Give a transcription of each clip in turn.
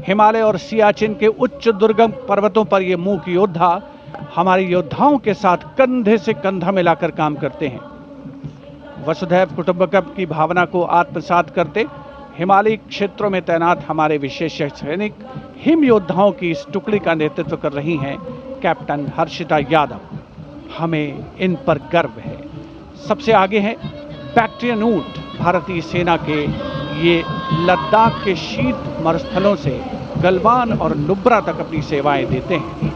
हिमालय और सियाचिन के उच्च दुर्गम पर्वतों पर ये मूक योद्धा हमारे योद्धाओं के साथ कंधे से कंधा मिलाकर काम करते हैं। वसुधैव कुटुंबकम की भावना को आत्मसात करते हिमालयी क्षेत्रों में तैनात हमारे विशेष सैनिक हिम योद्धाओं की इस टुकड़ी का नेतृत्व कर रही हैं कैप्टन हर्षिता यादव। हमें इन पर गर्व है। सबसे आगे हैं बैक्ट्रियन ऊंट। भारतीय सेना के ये लद्दाख के शीत मरुस्थलों से गलवान और नुब्रा तक अपनी सेवाएं देते हैं।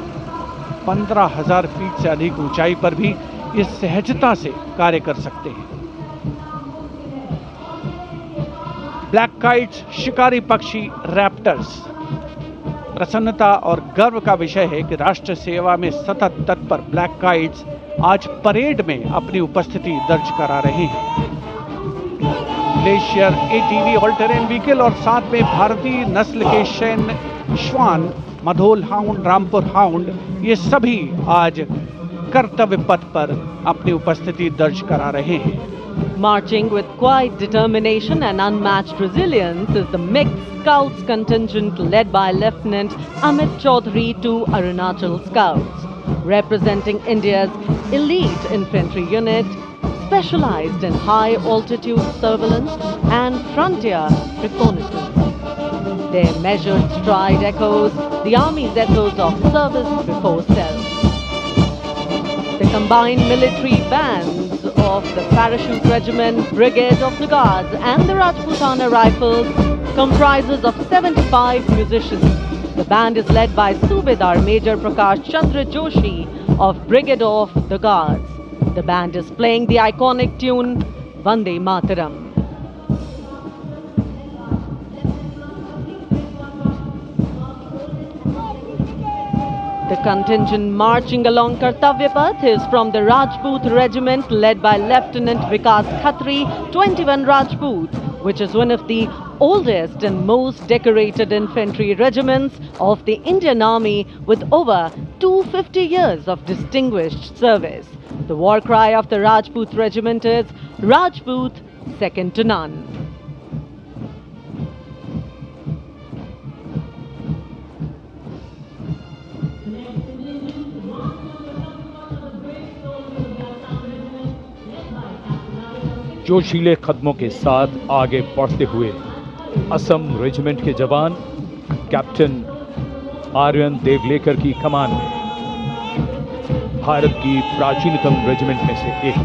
15,000 फीट से अधिक ऊंचाई पर भी ये सहजता से कार्य कर सकते हैं। ब्लैक काइट्स शिकारी पक्षी रैप्टर्स। प्रसन्नता और गर्व का विषय है कि राष्ट्र सेवा में सतत तत्पर ब्लैक काइट्स आज परेड में अपनी उपस्थिति दर्ज करा रहे हैं। Glacier ATV all terrain vehicle और साथ में भारतीय नस्ल के सैन्य श्वान, मधोल हाउंड, रामपुर हाउंड, ये सभी आज कर्तव्य पथ पर अपनी उपस्थिति दर्ज करा रहे हैं। Marching with quiet determination and unmatched resilience is the mixed Scouts contingent led by Lieutenant Amit Chaudhary to Arunachal Scouts, representing India's elite infantry unit, specialized in high-altitude surveillance and frontier reconnaissance. Their measured stride echoes the Army's ethos of service before self. The combined military bands of the Parachute Regiment, Brigade of the Guards and the Rajputana Rifles comprises of 75 musicians. The band is led by Subedar Major Prakash Chandra Joshi of Brigade of the Guards. The band is playing the iconic tune Vande Mataram. The contingent marching along Kartavya Path is from the Rajput Regiment led by Lieutenant Vikas Khatri, 21 Rajput, which is one of the oldest and most decorated infantry regiments of the Indian Army with over 250 years of distinguished service. The war cry of the Rajput Regiment is Rajput second to none. जोशीले कदमों के साथ आगे बढ़ते हुए Assam regiment के जवान captain Aryan Devlekar की कमान में भारत की प्राचीनतम रेजिमेंट में से एक।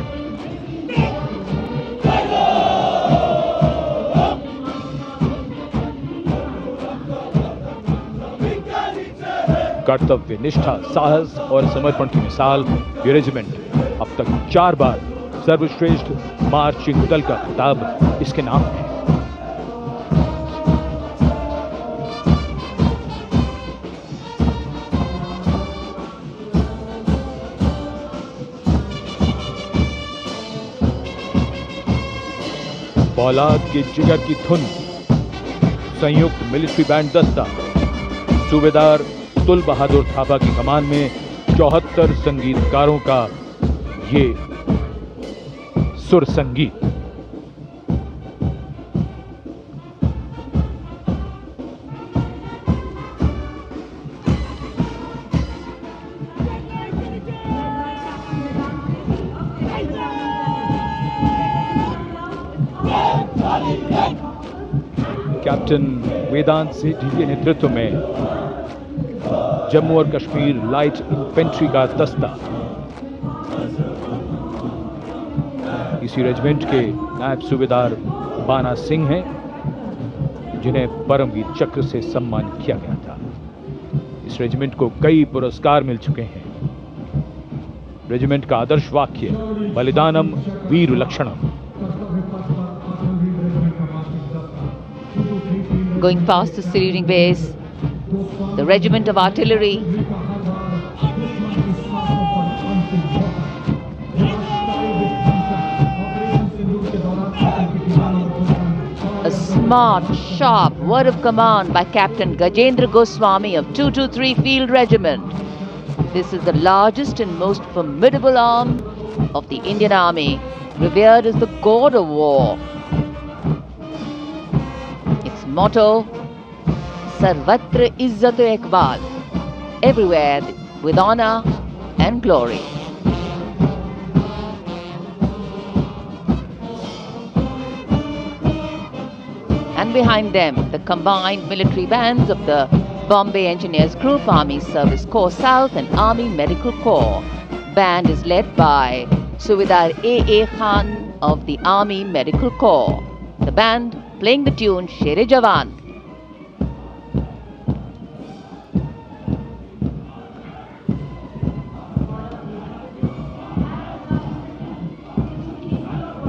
कर्तव्य निष्ठा, साहस और समर्पण की मिसाल ये रेजिमेंट अब तक 4 बार सर्वश्रेष्ठ मार्चिंग दल का खिताब इसके नाम है। फौलाद के जिगर की धुन, संयुक्त मिलिट्री बैंड दस्ता, सूबेदार तुल बहादुर थापा की कमान में 74 संगीतकारों का ये सुर संगीत। कैप्टन वेदांत सेठी के नेतृत्व में जम्मू और कश्मीर लाइट इन्फेंट्री का दस्ता, इसी रेजिमेंट के नायब सूबेदार बाना सिंह हैं, जिन्हें परमवीर चक्र से सम्मानित किया गया था। इस रेजिमेंट को कई पुरस्कार मिल चुके हैं। रेजिमेंट का आदर्श वाक्य बलिदानम वीर लक्षणम। Going past the saluting base, the regiment of artillery a smart, sharp word of command by Captain Gajendra Goswami of 223 Field Regiment. This is the largest and most formidable arm of the Indian Army, revered as the god of war. Its motto, Sarvatra Izzat Iqbal. Everywhere with honor and glory. And behind them, the combined military bands of the Bombay Engineers Group, Army Service Corps South and Army Medical Corps. Band is led by Subedar A.A. Khan of the Army Medical Corps. The band playing the tune Sher-e-Jawan.